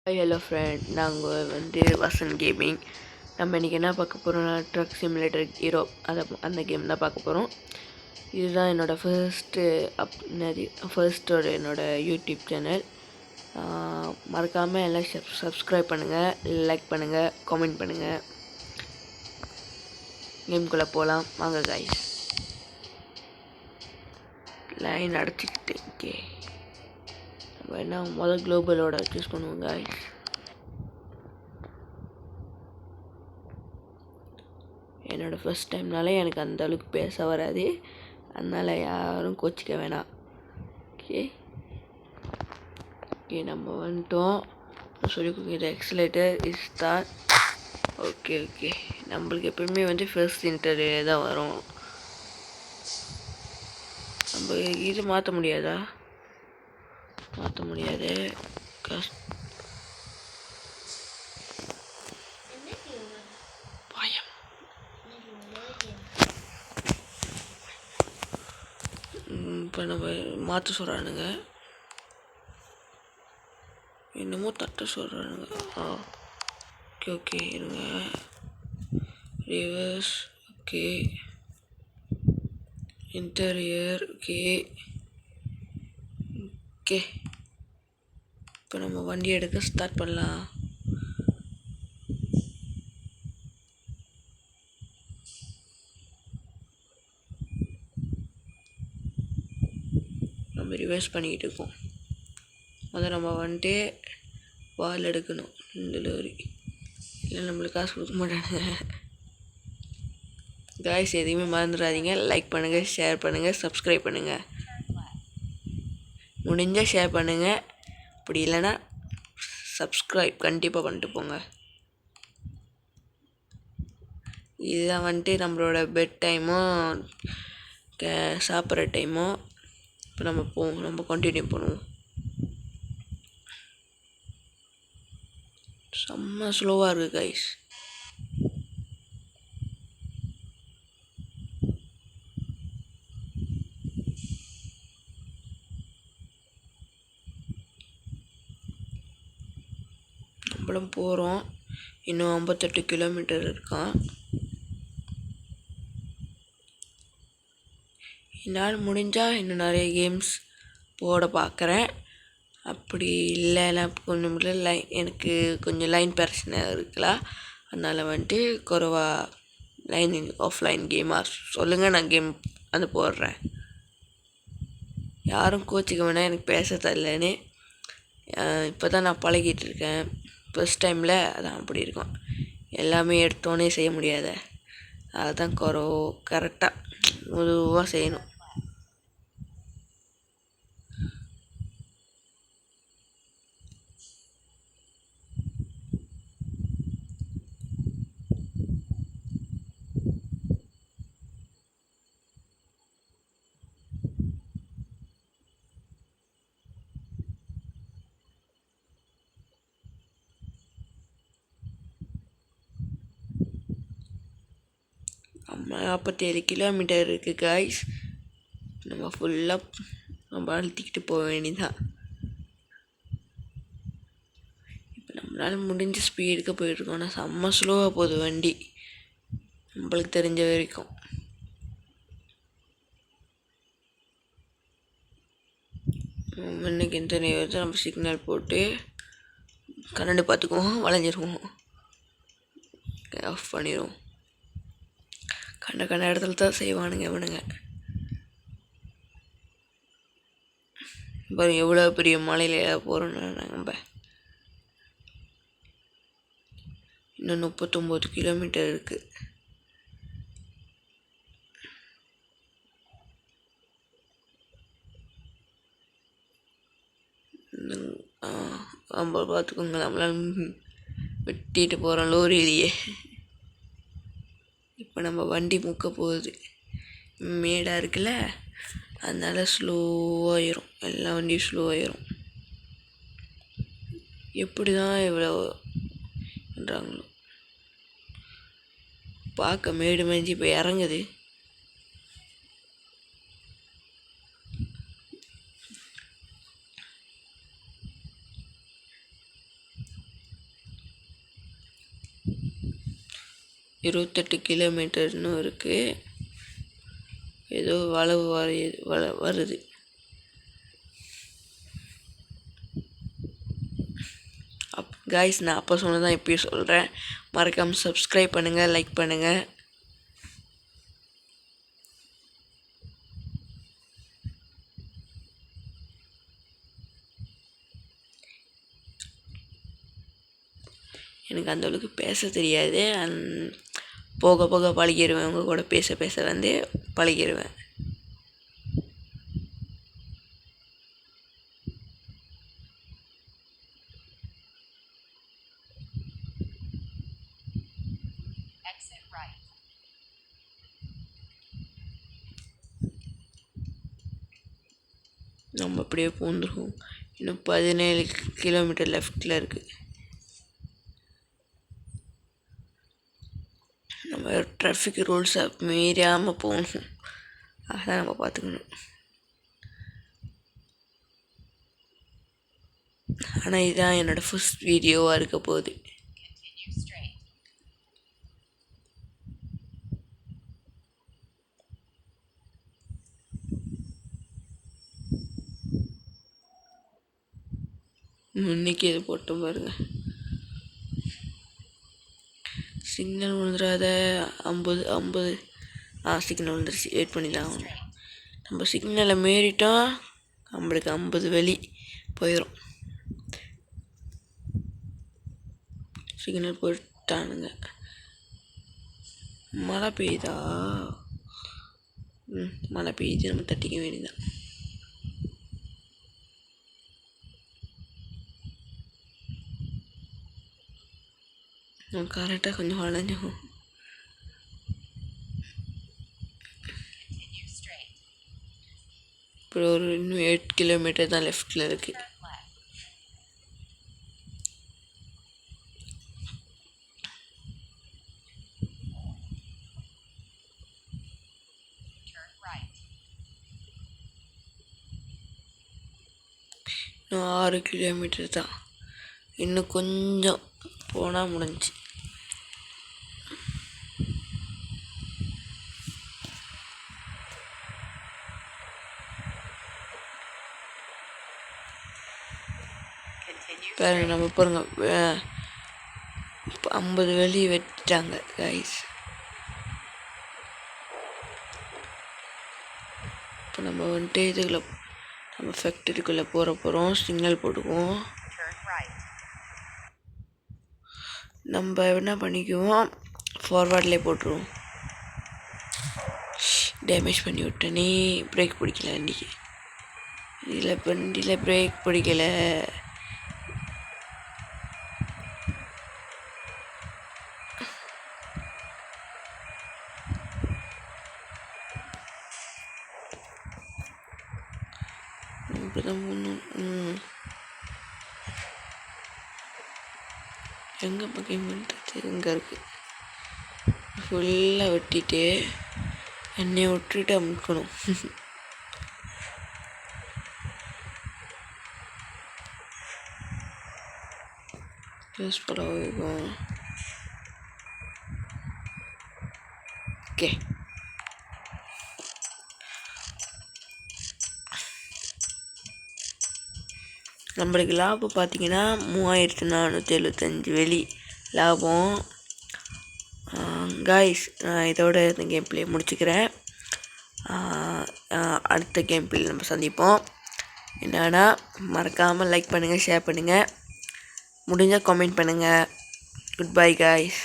Hello friend, நாங்கள் Vasan gaming. நம்ம இன்றைக்கி என்ன பார்க்க போகிறோம்னா ட்ரக் சிமுலேட்டர் ஹீரோ அந்த கேம் தான் பார்க்க போகிறோம். இதுதான் என்னோடய ஃபர்ஸ்ட்டோட என்னோடய யூடியூப் சேனல். மறக்காமல் எல்லாம் சப்ஸ்கிரைப் பண்ணுங்கள், லைக் பண்ணுங்கள், கமெண்ட் பண்ணுங்கள். கேம்குள்ளே போகலாம் வாங்க காய்ஸ். லைன் அடைச்சிக்கிட்டு ஓகே, நம்ம என்ன முதல் குளோபலோட சூஸ் பண்ணுவோம் காய்ஸ். என்னோடய ஃபஸ்ட் டைம்னாலே எனக்கு அந்த அளவுக்கு பேச வராது, அதனால் யாரும் கோச்சிக்க வேணாம். ஓகே ஓகே, நம்ம வந்துட்டோம். சொல்லி கொடுக்குற எக்ஸலேட்டர் இஸ் தான். ஓகே ஓகே, நம்மளுக்கு எப்பவுமே ஃபர்ஸ்ட் இன்டர்வியூ தான் வரும். நம்ம இது மாற்ற முடியாதா? மாற்ற முடியாது. இப்போ நம்ம மாற்ற சொல்கிறானுங்க, என்னமோ தட்ட சொல்கிறானுங்க. ஓகே ஓகே இருங்க, reverse okay, interior okay okay. இப்போ நம்ம வண்டி எடுக்க ஸ்டார்ட் பண்ணலாம். நம்ம ரிவர்ஸ் பண்ணிக்கிட்டு இருக்கோம். அதை நம்ம வால் எடுக்கணும். இந்த லோரி இல்லை நம்மளுக்கு காசு கொடுக்க மாட்டானுங்க. காய்ஸ் எதையுமே மறந்துடாதீங்க. லைக் பண்ணுங்கள், ஷேர் பண்ணுங்கள், சப்ஸ்கிரைப் பண்ணுங்கள். முடிஞ்சால் ஷேர் பண்ணுங்கள், அப்படி இல்லைன்னா சப்ஸ்கிரைப் கண்டிப்பாக பண்ணிட்டு போங்க. இதுதான் நம்மளோட பெட் டைமும் சாப்பிட்ற டைமும். இப்போ நம்ம கண்டினியூ பண்ணுவோம். செம்ம ஸ்லோவாக இருக்குது கைஸ். நம்மளும் போகிறோம். இன்னும் 58 கிலோமீட்டர் இருக்கான். என்னால் முடிஞ்சால் இன்னும் நிறைய கேம்ஸ் போட பார்க்குறேன். அப்படி இல்லைன்னா கொஞ்சம் எனக்கு கொஞ்சம் லைன் பிரச்சனை இருக்கலாம். அதனால் குறைவாக ஆஃப்லைன் கேமாக சொல்லுங்கள், நான் கேம் போடுறேன். யாரும் கோச்சிக்க வேணாம், எனக்கு பேச தெரியலன்னு. இப்போ தான் நான் பழகிட்டு இருக்கேன். ஃபஸ்ட் டைமில் அதான் அப்படி இருக்கும். எல்லாமே எடுத்தோன்னே செய்ய முடியாத, அதுதான் கரெக்டாக மெதுவாக செய்யணும். நம்ம 47 கிலோமீட்டர் இருக்குது காய்ஸ். நம்ம ஃபுல்லாக நம்ம அழுத்திக்கிட்டு போக வேண்டியதான். இப்போ நம்மளால் முடிஞ்ச ஸ்பீடுக்கு போயிட்டுருக்கோம். ஆனால் செம்ம ஸ்லோவாக போகுது வண்டி, நம்மளுக்கு தெரிஞ்ச வரைக்கும். இன்னைக்கு இந்த நேரத்தில் நம்ம சிக்னல் போட்டு கரண்டு பார்த்துக்குவோம், வளைஞ்சிருவோம், ஆஃப் பண்ணிடுவோம். கண்ட இடத்துல தான் செய்வானுங்க இவனுங்க. பாருங்க எவ்வளோ பெரிய மலையில் போகிறோன்னு. நம்ம இன்னும் 39 கிலோமீட்டர் இருக்குது. நம்ம பார்த்துக்கோங்க, நம்மளால் வெட்டிட்டு போகிறோம் லோரியிலேயே. இப்போ நம்ம வண்டி முக்க போகுது, மேடாக இருக்குல்ல, அதனால ஸ்லோவாகிடும். எல்லா வண்டியும் ஸ்லோவாகிடும். எப்படி தான் இவ்வளோ பண்ணுறாங்களோ. பார்க்க மேடு மேய்ஞ்சி இப்போ இறங்குது. 28 கிலோமீட்டர்னு இருக்குது. ஏதோ வளவு வருது. காய்ஸ், நான் அப்போ சொன்னதான் இப்பயும் சொல்கிறேன். மறக்காமல் சப்ஸ்கிரைப் பண்ணுங்கள், லைக் பண்ணுங்கள். எனக்கு அந்தளவுக்கு பேச தெரியாது. போக போக பழகிடுவேன். உங்கள் கூட பேச பேச வந்து பழகிடுவேன். நம்ம அப்படியே பூந்துருவோம். இன்னும் 17 கிலோமீட்டர் லெஃப்டில் இருக்குது. நம்ம டிராஃபிக் ரூல்ஸை மீறாமல் போகணும். அதான் நம்ம பார்த்துக்கணும். ஆனால் இதுதான் என்னோடய ஃபர்ஸ்ட் வீடியோவாக இருக்க போகுது. இன்னைக்கு இது போட்டு பாருங்க. சிக்னல் விழுந்துடாத. 50 சிக்னல் விழுந்துருச்சு. வெயிட் பண்ணி தான் ஆகணும். நம்ம சிக்னலை மீறிட்டோம், நம்மளுக்கு 50 வெளி போயிடும். சிக்னல் போயிட்டானுங்க. மழை பெய்யுதா? மழை பெய்யுது. நம்ம தட்டிக்க வேண்டியதான். கரெக்டாக கொஞ்சம் வளைஞ்சோம். இப்போ ஒரு இன்னும் 8 கிலோமீட்டர் தான் லெஃப்டில் இருக்குது. இன்னும் 6 கிலோமீட்டர் தான். இன்னும் கொஞ்சம் போனால் முடிஞ்சு. பாருங்க, நம்ம பாருங்க 50 வெளி வெட்டிட்டாங்க கைஸ். இப்போ நம்ம வந்துட்டு இதுக்குள்ள நம்ம ஃபேக்டரிக்குள்ளே போகிறோம். சிக்னல் போட்டுக்குவோம். நம்ம என்ன பண்ணிக்குவோம், ஃபார்வர்ட்லேயே போட்டுருவோம். டேமேஜ் பண்ணி விட்டனே. பிரேக் பிடிக்கல வண்டிக்கு. வண்டியில் பிரேக் பிடிக்கல. எங்கே பக்கம் பண்ணுறது? எங்கே இருக்குது? ஃபுல்லாக வெட்டிட்டு எண்ணெயை விட்டுட்டு அமுக்கணும். யூஸ்ஃபுல்லாக இருக்கும். ஓகே, நம்மளுக்கு லாபம் பார்த்தீங்கன்னா 3475 வெளி லாபம். காய்ஸ், நான் இதோட இந்த கேம் பிளே முடிச்சுக்கிறேன். அடுத்த கேம் பிளே நம்ம சந்திப்போம். என்னன்னா, மறக்காமல் லைக் பண்ணுங்கள், ஷேர் பண்ணுங்கள், முடிஞ்சால் கமெண்ட் பண்ணுங்கள். Good bye guys.